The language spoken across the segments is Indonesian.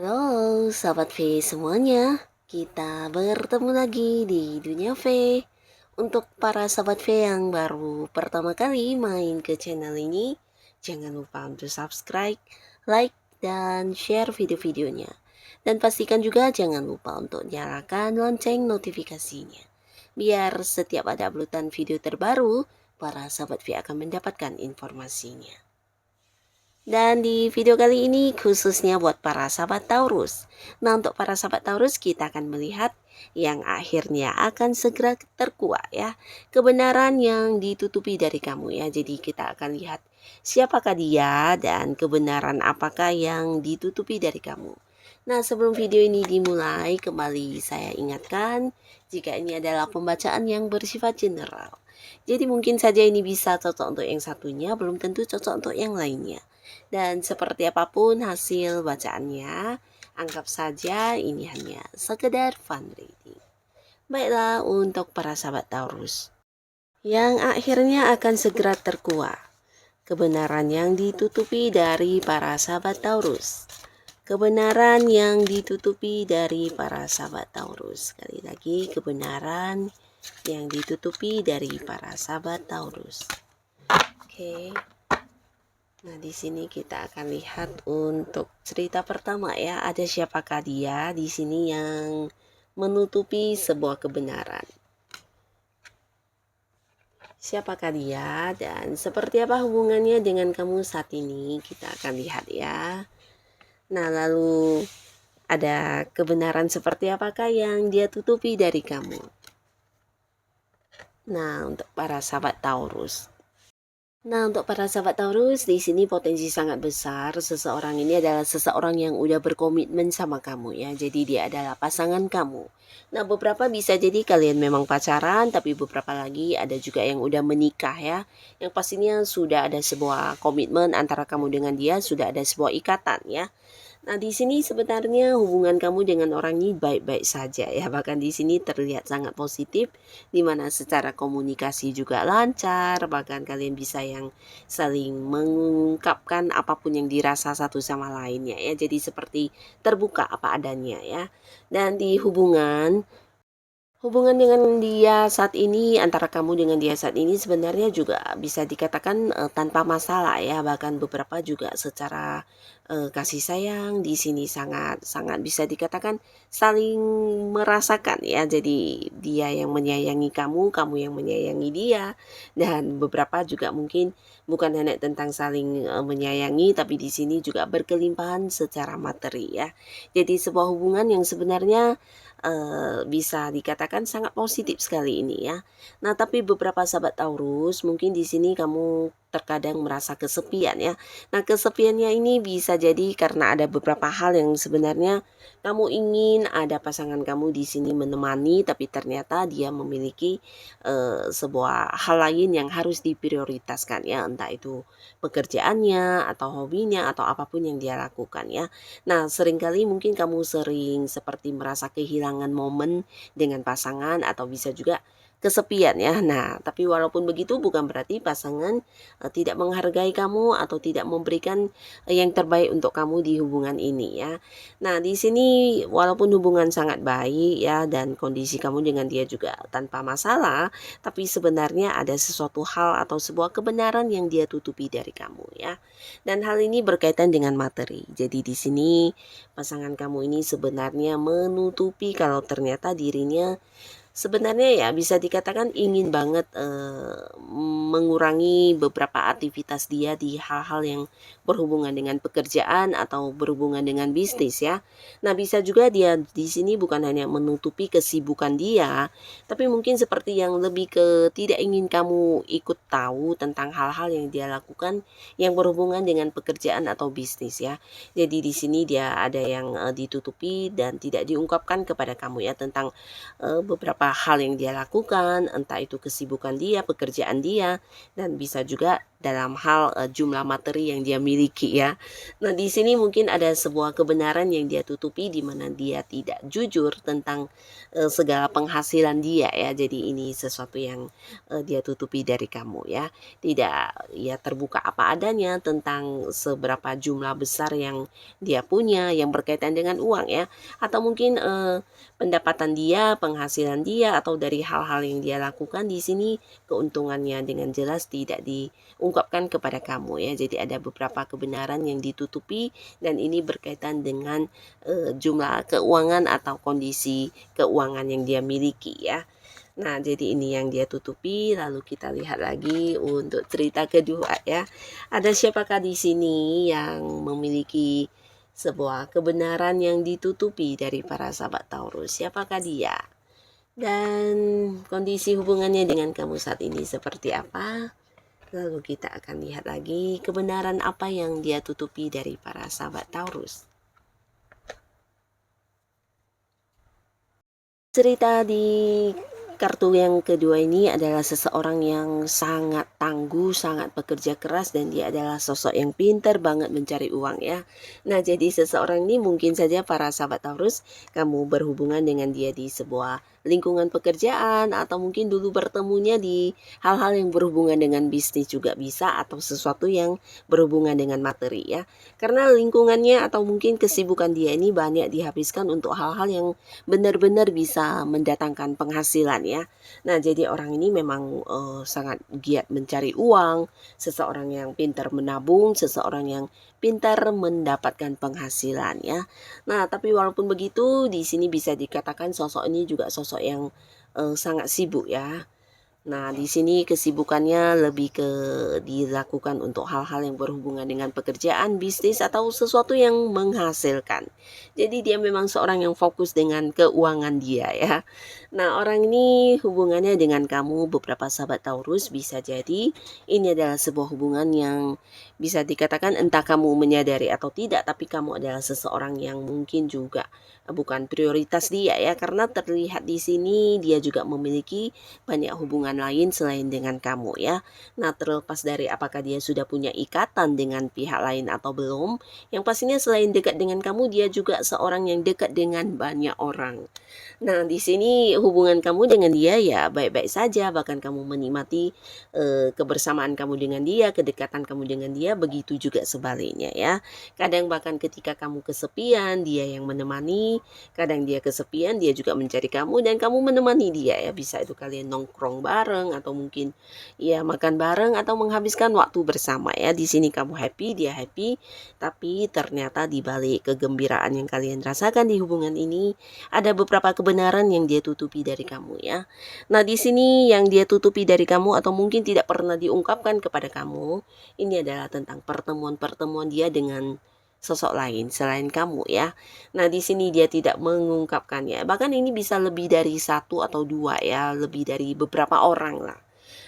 Halo, sahabat V semuanya. Kita bertemu lagi di Dunia V. Untuk para sahabat V yang baru pertama kali main ke channel ini, jangan lupa untuk subscribe, like, dan share video-videonya. Dan pastikan juga jangan lupa untuk nyalakan lonceng notifikasinya. Biar setiap ada uploadan video terbaru, para sahabat V akan mendapatkan informasinya. Dan di video kali ini khususnya buat para sahabat Taurus. Nah, untuk para sahabat Taurus kita akan melihat yang akhirnya akan segera terkuak ya. Kebenaran yang ditutupi dari kamu ya. Jadi kita akan lihat siapakah dia dan kebenaran apakah yang ditutupi dari kamu. Nah, sebelum video ini dimulai, kembali saya ingatkan jika ini adalah pembacaan yang bersifat general. Jadi mungkin saja ini bisa cocok untuk yang satunya, belum tentu cocok untuk yang lainnya. Dan seperti apapun hasil bacaannya, anggap saja ini hanya sekedar fun reading. Baiklah untuk para sahabat Taurus, yang akhirnya akan segera terkuak. Kebenaran yang ditutupi dari para sahabat Taurus. Kebenaran yang ditutupi dari para sahabat Taurus. Sekali lagi, kebenaran yang ditutupi dari para sahabat Taurus. Oke. Nah, di sini kita akan lihat untuk cerita pertama ya, ada siapakah dia di sini yang menutupi sebuah kebenaran. Siapakah dia dan seperti apa hubungannya dengan kamu saat ini? Kita akan lihat ya. Nah, lalu ada kebenaran seperti apakah yang dia tutupi dari kamu? Nah, untuk para sahabat Taurus. Nah, untuk para sahabat Taurus, di sini potensi sangat besar. Seseorang ini adalah seseorang yang udah berkomitmen sama kamu ya. Jadi dia adalah pasangan kamu. Nah, beberapa bisa jadi kalian memang pacaran, tapi beberapa lagi ada juga yang udah menikah ya. Yang pastinya sudah ada sebuah komitmen antara kamu dengan dia, sudah ada sebuah ikatan ya. Nah, di sini sebenarnya hubungan kamu dengan orang ini baik-baik saja ya. Bahkan di sini terlihat sangat positif, di mana secara komunikasi juga lancar, bahkan kalian bisa yang saling mengungkapkan apapun yang dirasa satu sama lainnya ya. Jadi seperti terbuka apa adanya ya. Dan di hubungan dengan dia saat ini, antara kamu dengan dia saat ini sebenarnya juga bisa dikatakan tanpa masalah ya. Bahkan beberapa juga secara kasih sayang di sini sangat sangat bisa dikatakan saling merasakan ya. Jadi dia yang menyayangi kamu, kamu yang menyayangi dia. Dan beberapa juga mungkin bukan hanya tentang saling menyayangi, tapi di sini juga berkelimpahan secara materi ya. Jadi sebuah hubungan yang sebenarnya bisa dikatakan sangat positif sekali ini ya. Nah, tapi beberapa sahabat Taurus mungkin di sini kamu terkadang merasa kesepian ya. Nah, kesepiannya ini bisa jadi karena ada beberapa hal yang sebenarnya kamu ingin ada pasangan kamu di sini menemani, tapi ternyata dia memiliki sebuah hal lain yang harus diprioritaskan ya, entah itu pekerjaannya atau hobinya atau apapun yang dia lakukan ya. Nah, seringkali mungkin kamu sering seperti merasa kehilangan momen dengan pasangan atau bisa juga kesepian ya. Nah, tapi walaupun begitu bukan berarti pasangan tidak menghargai kamu atau tidak memberikan yang terbaik untuk kamu di hubungan ini ya. Nah, di sini walaupun hubungan sangat baik ya dan kondisi kamu dengan dia juga tanpa masalah, tapi sebenarnya ada sesuatu hal atau sebuah kebenaran yang dia tutupi dari kamu ya. Dan hal ini berkaitan dengan materi. Jadi di sini pasangan kamu ini sebenarnya menutupi kalau ternyata dirinya sebenarnya ya bisa dikatakan ingin banget, mengurangi beberapa aktivitas dia di hal-hal yang berhubungan dengan pekerjaan atau berhubungan dengan bisnis ya. Nah, bisa juga dia di sini bukan hanya menutupi kesibukan dia, tapi mungkin seperti yang lebih ke tidak ingin kamu ikut tahu tentang hal-hal yang dia lakukan yang berhubungan dengan pekerjaan atau bisnis ya. Jadi di sini dia ada yang, ditutupi dan tidak diungkapkan kepada kamu ya tentang beberapa hal yang dia lakukan, entah itu kesibukan dia, pekerjaan dia, dan bisa juga dalam hal, jumlah materi yang dia miliki ya. Nah, di sini mungkin ada sebuah kebenaran yang dia tutupi di mana dia tidak jujur tentang, segala penghasilan dia ya. Jadi ini sesuatu yang, dia tutupi dari kamu ya. Tidak ya terbuka apa adanya tentang seberapa jumlah besar yang dia punya yang berkaitan dengan uang ya, atau mungkin, pendapatan dia, penghasilan dia, atau dari hal-hal yang dia lakukan di sini keuntungannya dengan jelas tidak diungkapkan kepada kamu ya. Jadi ada beberapa kebenaran yang ditutupi dan ini berkaitan dengan jumlah keuangan atau kondisi keuangan yang dia miliki ya. Nah, jadi ini yang dia tutupi. Lalu kita lihat lagi untuk cerita kedua ya. Ada siapakah di sini yang memiliki sebuah kebenaran yang ditutupi dari para sahabat Taurus? Siapakah dia? Dan kondisi hubungannya dengan kamu saat ini seperti apa? Lalu kita akan lihat lagi kebenaran apa yang dia tutupi dari para sahabat Taurus. Cerita di kartu yang kedua ini adalah seseorang yang sangat tangguh, sangat bekerja keras dan dia adalah sosok yang pintar banget mencari uang ya. Nah, jadi seseorang ini mungkin saja para sahabat Taurus, kamu berhubungan dengan dia di sebuah lingkungan pekerjaan atau mungkin dulu bertemunya di hal-hal yang berhubungan dengan bisnis juga bisa atau sesuatu yang berhubungan dengan materi ya. Karena lingkungannya atau mungkin kesibukan dia ini banyak dihabiskan untuk hal-hal yang benar-benar bisa mendatangkan penghasilan ya. Nah, jadi orang ini memang, sangat giat mencari uang, seseorang yang pintar menabung, seseorang yang pintar mendapatkan penghasilan ya. Nah, tapi walaupun begitu di sini bisa dikatakan sosok ini juga sosok yang, sangat sibuk ya. Nah, di sini kesibukannya lebih ke dilakukan untuk hal-hal yang berhubungan dengan pekerjaan, bisnis, atau sesuatu yang menghasilkan. Jadi dia memang seorang yang fokus dengan keuangan dia ya. Nah, orang ini hubungannya dengan kamu beberapa sahabat Taurus bisa jadi ini adalah sebuah hubungan yang bisa dikatakan entah kamu menyadari atau tidak, tapi kamu adalah seseorang yang mungkin juga bukan prioritas dia ya karena terlihat di sini dia juga memiliki banyak hubungan lain selain dengan kamu ya. Nah, terlepas dari apakah dia sudah punya ikatan dengan pihak lain atau belum, yang pastinya selain dekat dengan kamu, dia juga seorang yang dekat dengan banyak orang. Nah, di sini hubungan kamu dengan dia ya baik-baik saja, bahkan kamu menikmati kebersamaan kamu dengan dia, kedekatan kamu dengan dia, begitu juga sebaliknya ya. Kadang bahkan ketika kamu kesepian, dia yang menemani, kadang dia kesepian, dia juga mencari kamu dan kamu menemani dia ya. Bisa itu kalian nongkrong bareng atau mungkin ya makan bareng atau menghabiskan waktu bersama ya. Di sini kamu happy, dia happy, tapi ternyata di balik kegembiraan yang kalian rasakan di hubungan ini ada beberapa kebenaran yang dia tutupi dari kamu ya. Nah, di sini yang dia tutupi dari kamu atau mungkin tidak pernah diungkapkan kepada kamu, ini adalah tentang pertemuan-pertemuan dia dengan sosok lain selain kamu ya. Nah, di sini dia tidak mengungkapkannya. Bahkan ini bisa lebih dari satu atau dua ya, lebih dari beberapa orang lah.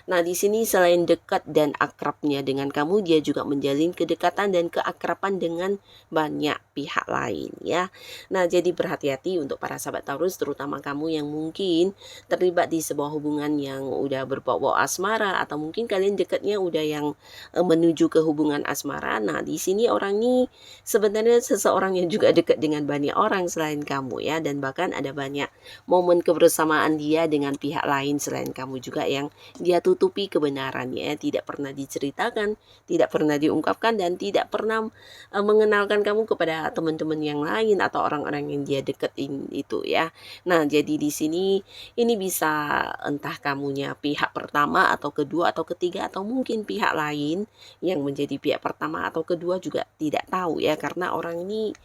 Nah, di sini selain dekat dan akrabnya dengan kamu, dia juga menjalin kedekatan dan keakraban dengan banyak pihak lain ya. Nah, jadi berhati-hati untuk para sahabat Taurus, terutama kamu yang mungkin terlibat di sebuah hubungan yang udah berbau-bau asmara atau mungkin kalian dekatnya udah yang menuju ke hubungan asmara. Nah, di sini orang ini sebenarnya seseorang yang juga dekat dengan banyak orang selain kamu ya dan bahkan ada banyak momen kebersamaan dia dengan pihak lain selain kamu juga yang dia tutupi kebenarannya, tidak pernah diceritakan, tidak pernah diungkapkan dan tidak pernah mengenalkan kamu kepada teman-teman yang lain atau orang-orang yang dia deketin itu ya. Nah, jadi di sini ini bisa entah kamunya pihak pertama atau kedua atau ketiga atau mungkin pihak lain yang menjadi pihak pertama atau kedua juga tidak tahu ya karena orang ini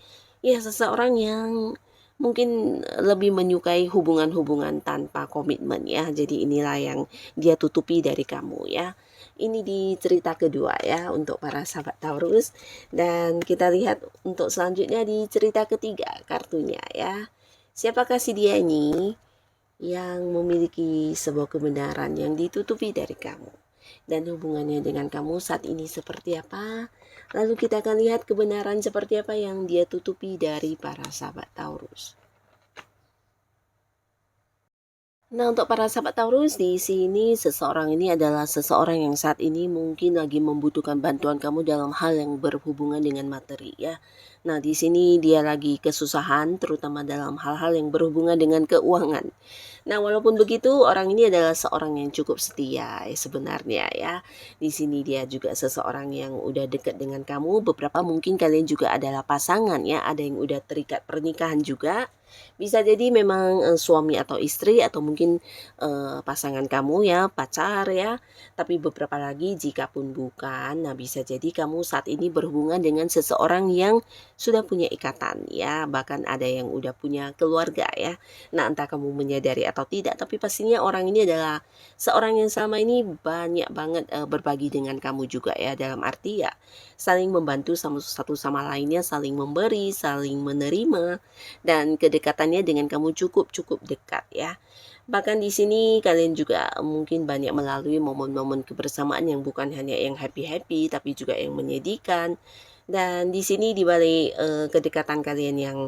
ya seseorang yang mungkin lebih menyukai hubungan-hubungan tanpa komitmen ya. Jadi inilah yang dia tutupi dari kamu ya. Ini di cerita kedua ya untuk para sahabat Taurus. Dan kita lihat untuk selanjutnya di cerita ketiga kartunya ya. Siapakah si dia ini yang memiliki sebuah kebenaran yang ditutupi dari kamu? Dan hubungannya dengan kamu saat ini seperti apa? Lalu kita akan lihat kebenaran seperti apa yang dia tutupi dari para sahabat Taurus. Nah, untuk para sahabat Taurus, di sini seseorang ini adalah seseorang yang saat ini mungkin lagi membutuhkan bantuan kamu dalam hal yang berhubungan dengan materi ya. Nah, di sini dia lagi kesusahan terutama dalam hal-hal yang berhubungan dengan keuangan. Nah, walaupun begitu, orang ini adalah seorang yang cukup setia sebenarnya ya. Di sini dia juga seseorang yang udah dekat dengan kamu. Beberapa mungkin kalian juga adalah pasangan ya. Ada yang udah terikat pernikahan juga. Bisa jadi memang suami atau istri atau mungkin pasangan kamu ya, pacar ya. Tapi beberapa lagi jika pun bukan, nah bisa jadi kamu saat ini berhubungan dengan seseorang yang sudah punya ikatan ya. Bahkan ada yang udah punya keluarga ya. Nah, entah kamu menyadari atau tidak, tapi pastinya orang ini adalah seorang yang selama ini banyak banget berbagi dengan kamu juga ya. Dalam arti ya saling membantu sama satu sama lainnya, saling memberi, saling menerima, dan kedekatannya dengan kamu cukup dekat ya. Bahkan di sini kalian juga mungkin banyak melalui momen-momen kebersamaan yang bukan hanya yang happy-happy tapi juga yang menyedihkan. Dan di sini di balik kedekatan kalian yang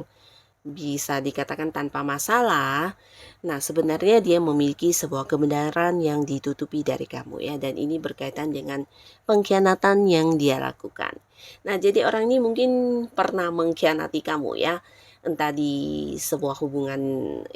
bisa dikatakan tanpa masalah, nah sebenarnya dia memiliki sebuah kebenaran yang ditutupi dari kamu ya, dan ini berkaitan dengan pengkhianatan yang dia lakukan. Nah, jadi orang ini mungkin pernah mengkhianati kamu ya, entah di sebuah hubungan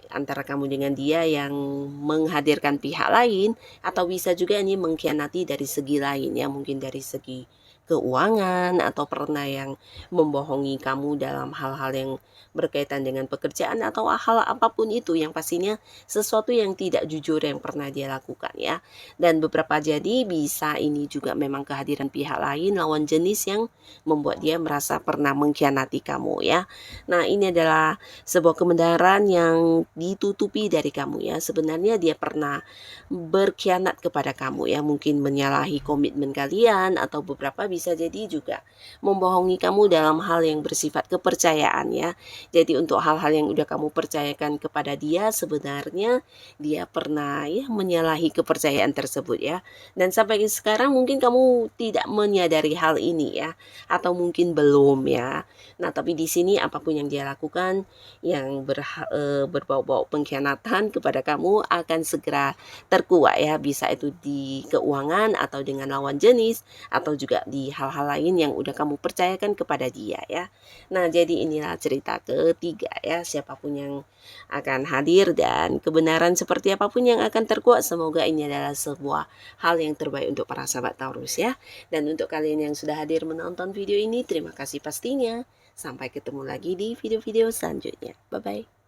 antara kamu dengan dia yang menghadirkan pihak lain, atau bisa juga ini mengkhianati dari segi lain ya, mungkin dari segi keuangan, atau pernah yang membohongi kamu dalam hal-hal yang berkaitan dengan pekerjaan atau hal apapun itu yang pastinya sesuatu yang tidak jujur yang pernah dia lakukan ya. Dan beberapa jadi bisa ini juga memang kehadiran pihak lain lawan jenis yang membuat dia merasa pernah mengkhianati kamu ya. Nah, ini adalah sebuah kebenaran yang ditutupi dari kamu ya. Sebenarnya dia pernah berkhianat kepada kamu ya, mungkin menyalahi komitmen kalian, atau beberapa bisa jadi juga membohongi kamu dalam hal yang bersifat kepercayaan ya. Jadi untuk hal-hal yang udah kamu percayakan kepada dia, sebenarnya dia pernah ya menyalahi kepercayaan tersebut ya. Dan sampai sekarang mungkin kamu tidak menyadari hal ini ya, atau mungkin belum ya. Nah, tapi di sini apapun yang dia lakukan yang berbau-bau pengkhianatan kepada kamu akan segera terkuak ya, bisa itu di keuangan atau dengan lawan jenis, atau juga di hal-hal lain yang udah kamu percayakan kepada dia ya. Nah, jadi inilah cerita ketiga ya, siapapun yang akan hadir dan kebenaran seperti apapun yang akan terkuak, semoga ini adalah sebuah hal yang terbaik untuk para sahabat Taurus ya. Dan untuk kalian yang sudah hadir menonton video ini, terima kasih pastinya. Sampai ketemu lagi di video-video selanjutnya. Bye-bye.